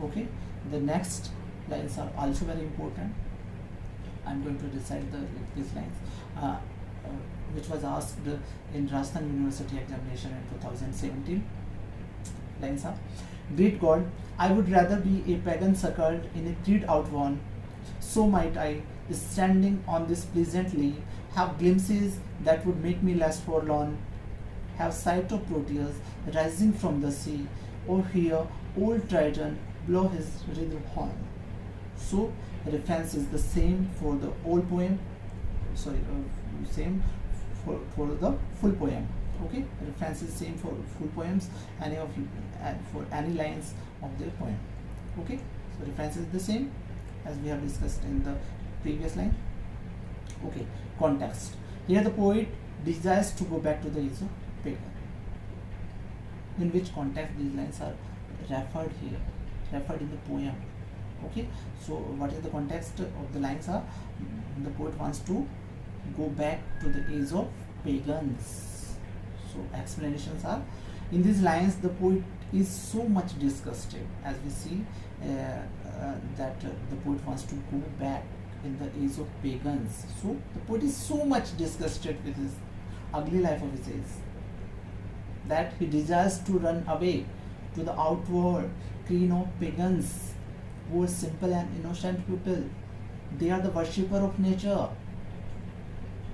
Okay, the next lines are also very important. I'm going to recite these lines, which was asked in Rajasthan University examination in 2017. Lines are: Great God, I would rather be a pagan suckled in a creed outworn. So might I, standing on this pleasantly, have glimpses that would make me less forlorn, have sight of Proteus rising from the sea, or hear old Triton blow his riddle horn. So reference is the same for the whole poem, same for the full poem. Okay, reference is same for full poems, any of for any lines of the poem. Okay, so reference is the same as we have discussed in the previous line. Okay, context. Here the poet desires to go back to the age of pagan. In which context these lines are referred here, referred in the poem. Okay, so what is the context of the lines are? The poet wants to go back to the age of pagans. So explanations are: in these lines the poet is so much disgusted, as we see that the poet wants to go back in the age of pagans. So the poet is so much disgusted with his ugly life of his age that he desires to run away to the outward crowd of pagans, who were simple and innocent people. They are the worshipper of nature.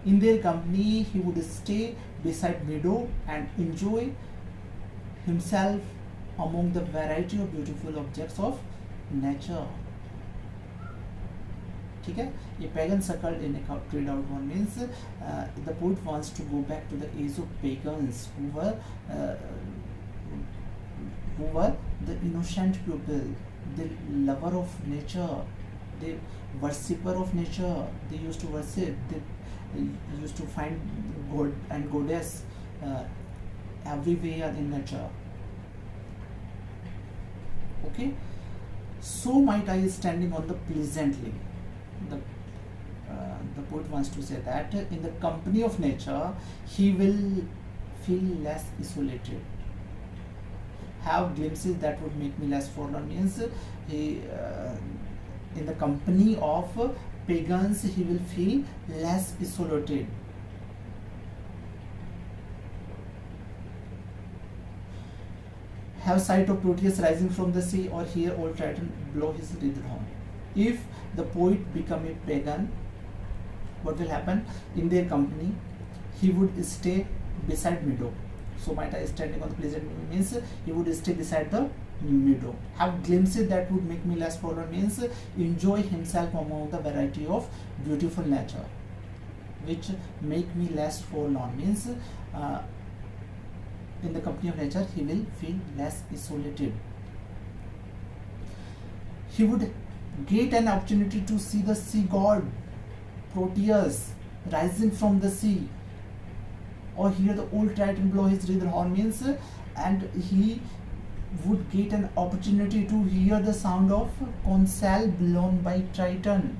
In their company he would stay beside meadow and enjoy himself among the variety of beautiful objects of nature. ठीक है, ये pagan suckled in a creed outworn means the poet wants to go back to the age of pagans, who were the innocent people, the lover of nature, the worshipper of nature. They used to worship, they used to find god and goddess everywhere in nature. Okay, so might I, standing on the pleasantly. The poet wants to say that in the company of nature he will feel less isolated, have glimpses that would make me less forlorn means he in the company of pagans he will feel less isolated. Have sight of Proteus rising from the sea, or hear old Triton blow his riddle horn. If the poet become a pagan, what will happen? In their company he would stay beside meadow. So might I, standing on the pleasant means he would stay beside the meadow. Have glimpses that would make me less forlorn means enjoy himself among the variety of beautiful nature, which make me less forlorn means in the company of nature he will feel less isolated. He would get an opportunity to see the sea god Proteus rising from the sea, or hear the old Triton blow his riddle horn means and he would get an opportunity to hear the sound of conch blown by Triton.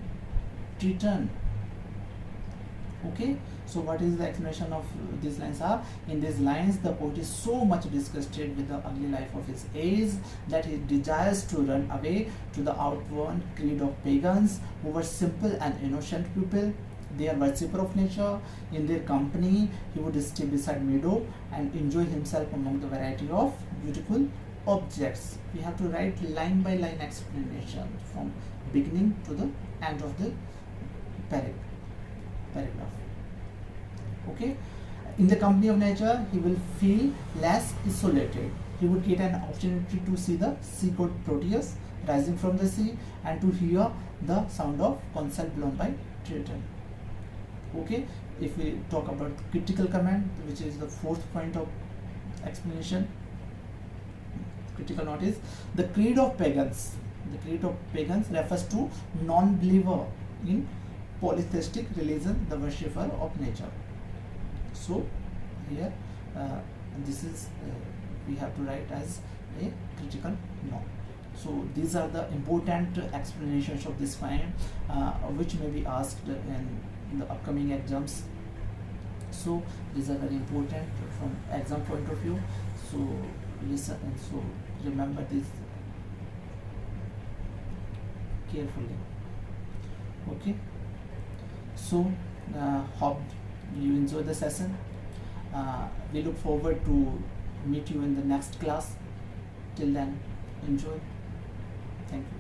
Okay, so what is the explanation of these lines are? In these lines the poet is so much disgusted with the ugly life of his age that he desires to run away to the outworn creed of pagans, who were simple and innocent people. They are worshipper of nature. In their company he would stay beside meadow and enjoy himself among the variety of beautiful objects. We have to write line by line explanation from beginning to the end of the paragraph. Okay, in the company of nature he will feel less isolated. He would get an opportunity to see the sea god Proteus rising from the sea and to hear the sound of conch blown by Triton. Okay, if we talk about critical comment, which is the fourth point of explanation, critical note is the creed of pagans. The creed of pagans refers to non-believer in polytheistic religion, the worshipper of nature. So here this is we have to write as a critical note. So these are the important explanations of this poem which may be asked in the upcoming exams. So these are very important from exam point of view. So listen and so remember this carefully. Okay, so hope you enjoy the session. We look forward to meet you in the next class. Till then, enjoy. Thank you.